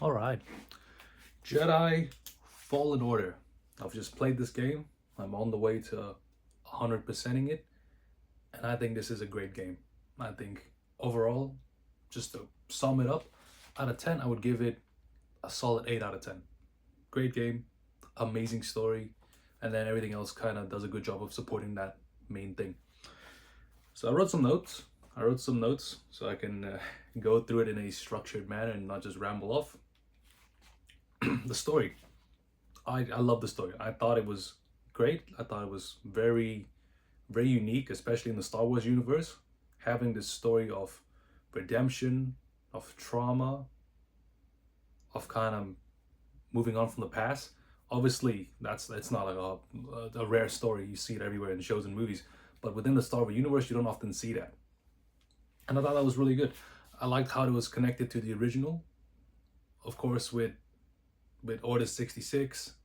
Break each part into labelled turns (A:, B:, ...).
A: All right, Jedi Fallen Order. I've just played this game. I'm on the way to 100%ing it, and I think this is a great game. I think overall, just to sum it up, out of 10, I would give it a solid 8 out of 10. Great game, amazing story, and then everything else kind of does a good job of supporting that main thing. So I wrote some notes. So I can go through it in a structured manner and not just ramble off. The story. I love the story. I thought it was great. I thought it was very unique, especially in the Star Wars universe. Having this story of redemption, of trauma, of kind of moving on from the past. Obviously, that's not like a rare story. You see it everywhere in shows and movies. But within the Star Wars universe, you don't often see that. And I thought that was really good. I liked how it was connected to the original, of course, with Order 66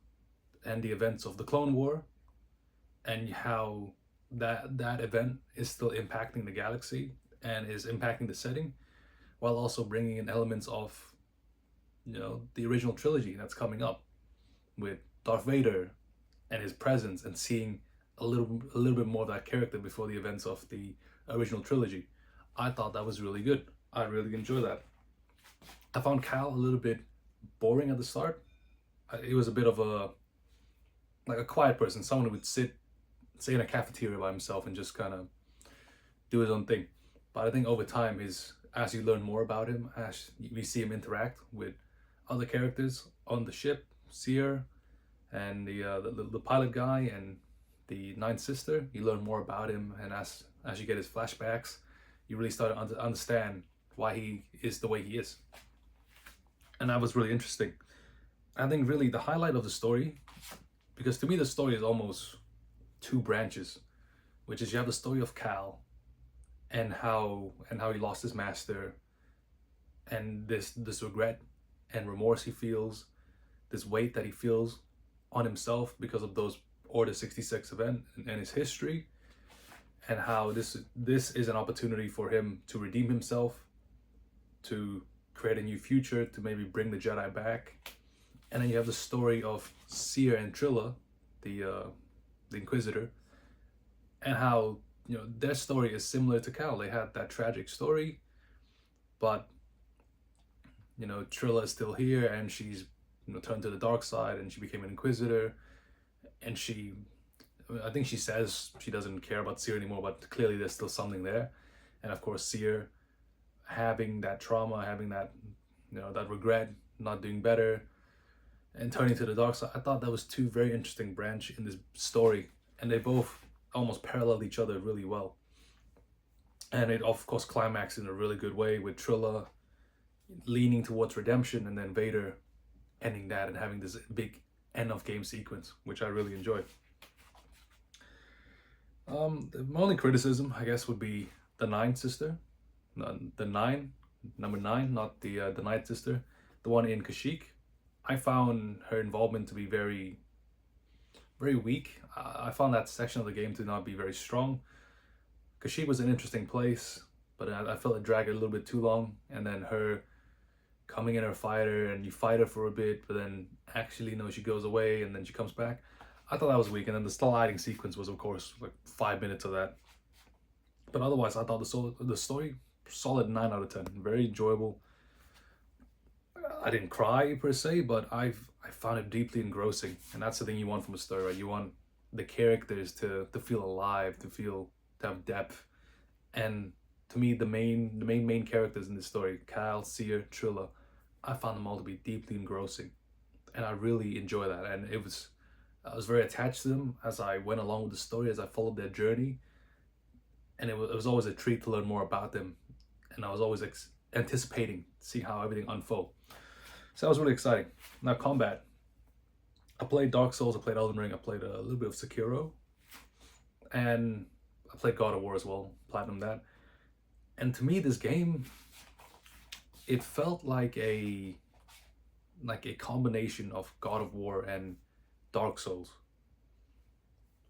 A: and the events of the Clone War, and how that event is still impacting the galaxy and is impacting the setting, while also bringing in elements of the original trilogy that's coming up with Darth Vader and his presence, and seeing a little bit more of that character before the events of the original trilogy. I thought that was really good. I really enjoyed that. I found Cal a little bit boring at the start. It was a bit of a quiet person, someone who would sit say in a cafeteria by himself and just kind of do his own thing. But I think over time, as you learn more about him, as we see him interact with other characters on the ship, Seer and the pilot guy and the Ninth Sister, you learn more about him, and as you get his flashbacks, you really start to understand why he is the way he is, and that was really interesting. I think really the highlight of the story, because to me the story is almost two branches, which is you have the story of Cal and how he lost his master, and this regret and remorse he feels, this weight that he feels on himself because of those Order 66 event and his history, and how this is an opportunity for him to redeem himself, to create a new future, to maybe bring the Jedi back. And then you have the story of Seer and Trilla, the Inquisitor, and how their story is similar to Cal. They had that tragic story, but Trilla is still here, and she's turned to the dark side, and she became an Inquisitor, and I think she says she doesn't care about Seer anymore, but clearly there's still something there. And of course, Seer having that trauma, having that that regret, not doing better, and turning to the dark side. I thought that was two very interesting branch in this story, and they both almost parallel each other really well. And it of course climaxed in a really good way with Trilla leaning towards redemption, and then Vader ending that and having this big end of game sequence, which I really enjoyed. My only criticism, I guess, would be the Ninth Sister, number nine, not the Ninth Sister, the one in Kashyyyk. I found her involvement to be very weak. I found that section of the game to not be very strong. Kashyyyk was an interesting place, but I felt it dragged a little bit too long. And then her coming in her fighter, and you fight her for a bit, but then actually she goes away and then she comes back. I thought that was weak. And then the sliding sequence was, of course, like 5 minutes of that. But otherwise, I thought the story, solid 9 out of 10. Very enjoyable. I didn't cry per se, but I found it deeply engrossing, and that's the thing you want from a story, right? You want the characters to feel alive, to have depth, and to me, the main characters in this story, Kyle, Seer, Trilla, I found them all to be deeply engrossing, and I really enjoy that. And I was very attached to them as I went along with the story, as I followed their journey, and it was always a treat to learn more about them, and I was always anticipating seeing how everything unfold. So that was really exciting. Now combat. I played Dark Souls, I played Elden Ring, I played a little bit of Sekiro, and I played God of War as well, platinum that. And to me, this game, it felt like a combination of God of War and Dark Souls,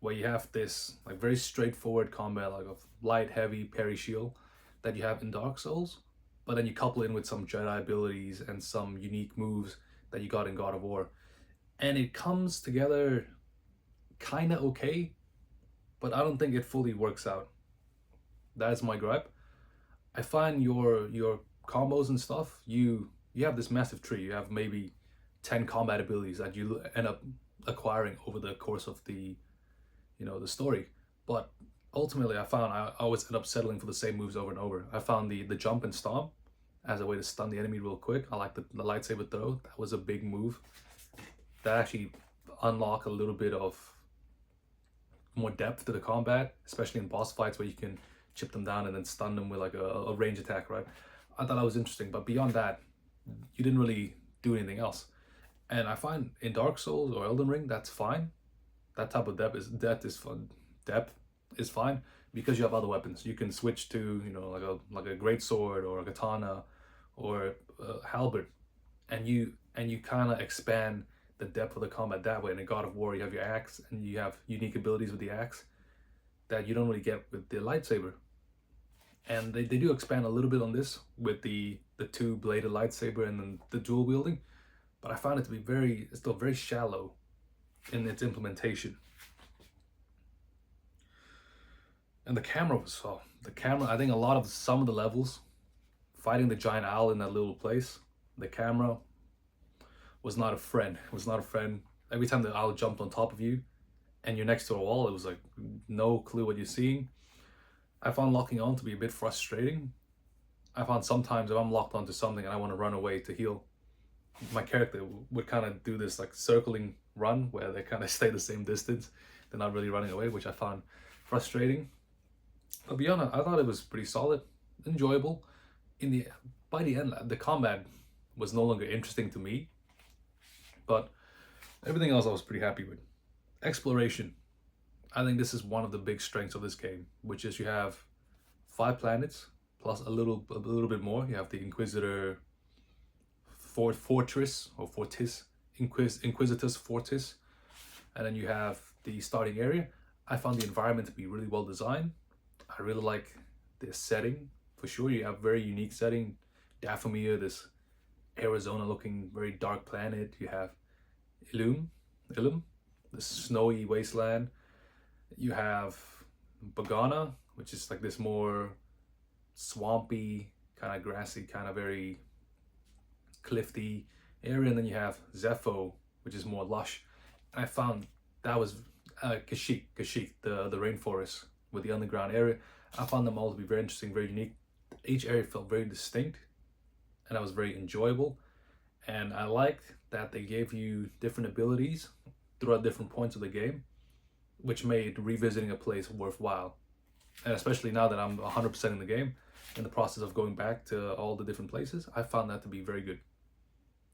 A: where you have this like very straightforward combat, like of light, heavy, parry, shield, that you have in Dark Souls, but then you couple in with some Jedi abilities and some unique moves that you got in God of War, and it comes together kind of okay, but I don't think it fully works out. That's my gripe. I find your combos and stuff, you have this massive tree. You have maybe 10 combat abilities that you end up acquiring over the course of the the story. But ultimately, I found I always end up settling for the same moves over and over. I found the jump and stomp as a way to stun the enemy real quick. I like the lightsaber throw. That was a big move. That actually unlock a little bit of more depth to the combat, especially in boss fights where you can chip them down and then stun them with like a range attack, right? I thought that was interesting, but beyond that, you didn't really do anything else. And I find in Dark Souls or Elden Ring, that's fine. That type of depth is fun. Depth is fine because you have other weapons. You can switch to like a great sword or a katana or a halberd, and you kind of expand the depth of the combat that way. And in God of War, you have your axe, and you have unique abilities with the axe that you don't really get with the lightsaber. And they do expand a little bit on this with the two-bladed lightsaber and then the dual wielding, but I found it to be still very shallow in its implementation. And the camera was I think some of the levels, fighting the giant owl in that little place, the camera was not a friend. It was not a friend. Every time the owl jumped on top of you and you're next to a wall, it was like no clue what you're seeing. I found locking on to be a bit frustrating. I found sometimes if I'm locked onto something and I want to run away to heal, my character would kind of do this like circling run where they kind of stay the same distance. They're not really running away, which I found frustrating. But beyond that, I thought it was pretty solid, enjoyable. By the end, the combat was no longer interesting to me, but everything else I was pretty happy with. Exploration. I think this is one of the big strengths of this game, which is you have 5 planets plus a little bit more. You have the Inquisitor Fortress or Fortis, Inquisitor's Fortis, and then you have the starting area. I found the environment to be really well designed. I really like the setting for sure. You have very unique setting. Dathomir, this Arizona-looking very dark planet. You have Ilum, the snowy wasteland. You have Bogana, which is like this more swampy, kind of grassy, kind of very cliffy area. And then you have Zepho, which is more lush. And I found that was Kashyyyk, the rainforest with the underground area. I found them all to be very interesting, very unique. Each area felt very distinct, and that was very enjoyable. And I liked that they gave you different abilities throughout different points of the game, which made revisiting a place worthwhile. And especially now that I'm 100% in the game, in the process of going back to all the different places, I found that to be very good.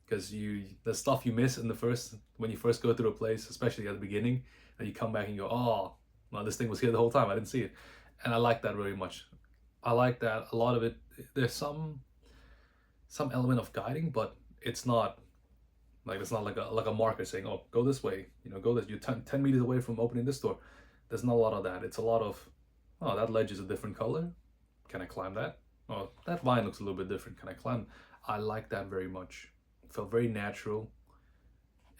A: Because the stuff you miss when you first go through a place, especially at the beginning, and you come back and you go, oh, well, this thing was here the whole time, I didn't see it. And I like that very much. I like that a lot of it, there's some element of guiding, but it's not like a marker saying, oh, go this way, go this, you're 10 meters away from opening this door. There's not a lot of that. It's a lot of, oh, that ledge is a different color. Can I climb that? Oh, that vine looks a little bit different. Can I climb? I like that very much. It felt very natural.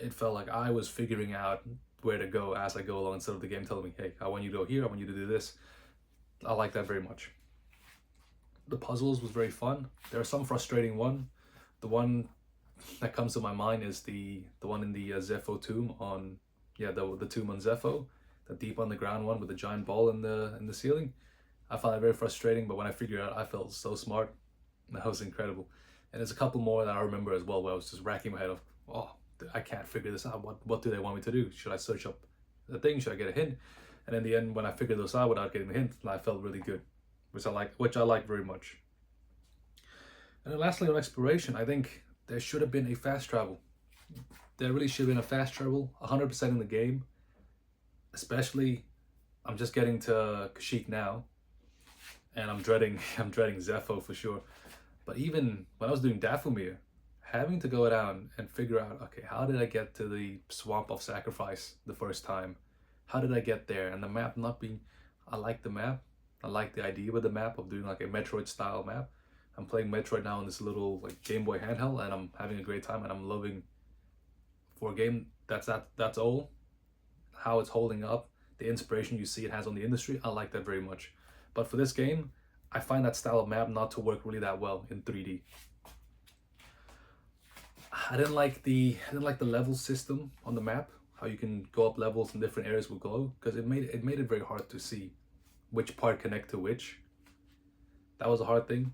A: It felt like I was figuring out where to go as I go along instead of the game telling me, hey, I want you to go here, I want you to do this. I like that very much. The puzzles was very fun. There are some frustrating one. The one that comes to my mind is the one in the Zepho tomb on, the tomb on Zepho, the deep underground one with the giant ball in the ceiling. I found it very frustrating, but when I figured it out, I felt so smart. That was incredible. And there's a couple more that I remember as well, where I was just racking my head of, oh, I can't figure this out. What do they want me to do? Should I search up the thing? Should I get a hint? And in the end, when I figured those out without getting the hint, I felt really good, which I like very much. And then lastly, on exploration, I think there should have been a fast travel. There really should have been a fast travel, 100% in the game. Especially, I'm just getting to Kashyyyk now, and I'm dreading Zepho for sure. But even when I was doing Dathomir, having to go down and figure out, okay, how did I get to the Swamp of Sacrifice the first time? How did I get there? And the map not being, I like the map. I like the idea with the map of doing like a Metroid style map, I'm playing Metroid now on this little like Game Boy handheld, and I'm having a great time, and I'm loving, for a game that's old, how it's holding up, the inspiration you see it has on the industry. I like that very much. But for this game, I find that style of map not to work really that well in 3D. I didn't like the level system on the map, how you can go up levels in different areas with glow, because it made it very hard to see which part connect to which. That was a hard thing.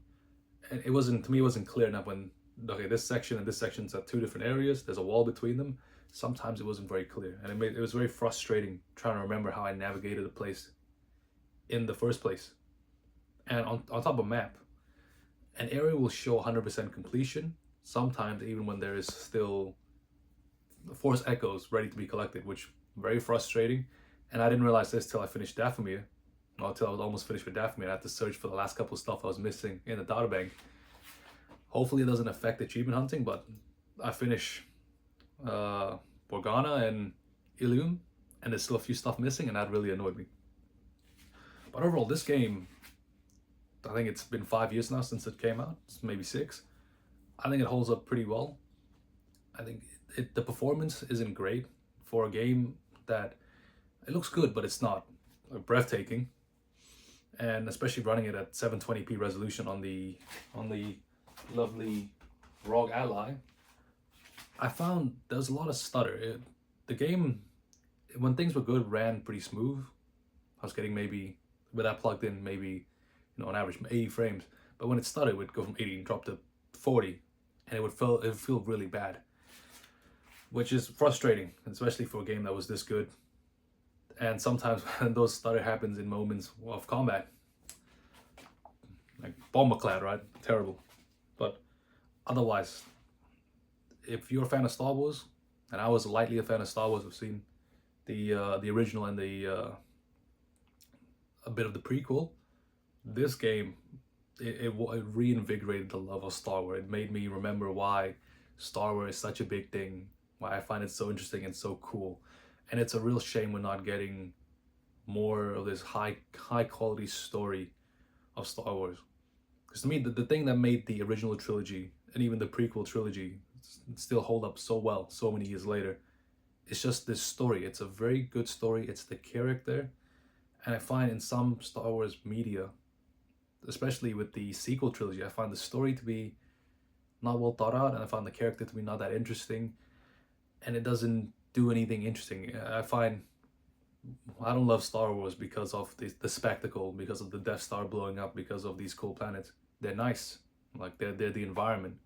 A: And it wasn't, to me, it wasn't clear enough when, okay, this section and this section's at two different areas, there's a wall between them. Sometimes it wasn't very clear, and it was very frustrating trying to remember how I navigated a place in the first place. And on top of a map, an area will show 100% completion, sometimes even when there is still force echoes ready to be collected, which very frustrating. And I didn't realize this till I finished Dathomir. Well, till I was almost finished with Dathomir. I had to search for the last couple of stuff I was missing in the data bank. Hopefully it doesn't affect achievement hunting, but I finish Borgana and Ilium, and there's still a few stuff missing, and that really annoyed me. But overall, this game, I think it's been 5 years now since it came out, maybe 6. I think it holds up pretty well. I think the performance isn't great for a game that, it looks good, but it's not breathtaking. And especially running it at 720p resolution on the lovely ROG Ally, I found there's a lot of stutter. The game, when things were good, ran pretty smooth. I was getting maybe, with that plugged in, maybe, on average 80 frames. But when it stuttered, it would go from 80 and drop to 40, and it would feel really bad, which is frustrating, especially for a game that was this good. And sometimes when those stutter happens in moments of combat, like Bombaclad, right? Terrible. But otherwise, if you're a fan of Star Wars, and I was lightly a fan of Star Wars, I've seen the original and a bit of the prequel. This game, it reinvigorated the love of Star Wars. It made me remember why Star Wars is such a big thing, why I find it so interesting and so cool. And it's a real shame we're not getting more of this high quality story of Star Wars. Because to me, the thing that made the original trilogy and even the prequel trilogy still hold up so well so many years later, it's just this story. It's a very good story. It's the character. And I find in some Star Wars media, especially with the sequel trilogy, I find the story to be not well thought out, and I find the character to be not that interesting, and it doesn't do anything interesting. I find I don't love Star Wars because of the spectacle, because of the Death Star blowing up, because of these cool planets. They're nice, like they're the environment,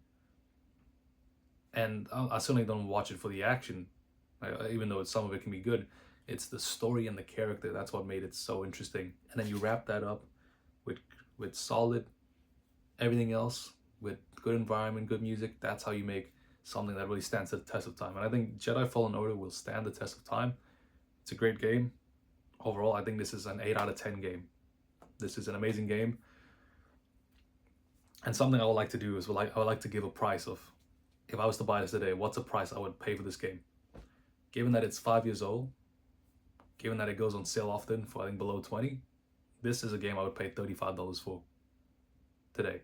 A: and I certainly don't watch it for the action, even though some of it can be good. It's the story and the character that's what made it so interesting. And then you wrap that up with solid everything else, with good environment, good music. That's how you make something that really stands the test of time. And I think Jedi Fallen Order will stand the test of time. It's a great game. Overall, I think this is an 8 out of 10 game. This is an amazing game. And something I would like to do is I would like to give a price of, if I was to buy this today, what's a price I would pay for this game? Given that it's 5 years old, given that it goes on sale often for I think below 20, this is a game I would pay $35 for today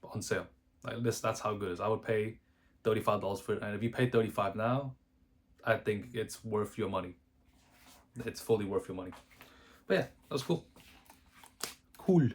A: on sale. Like this, that's how good it is. I would pay $35 for it, and if you pay $35 now, I think it's worth your money. It's fully worth your money. But yeah, that was cool. Cool.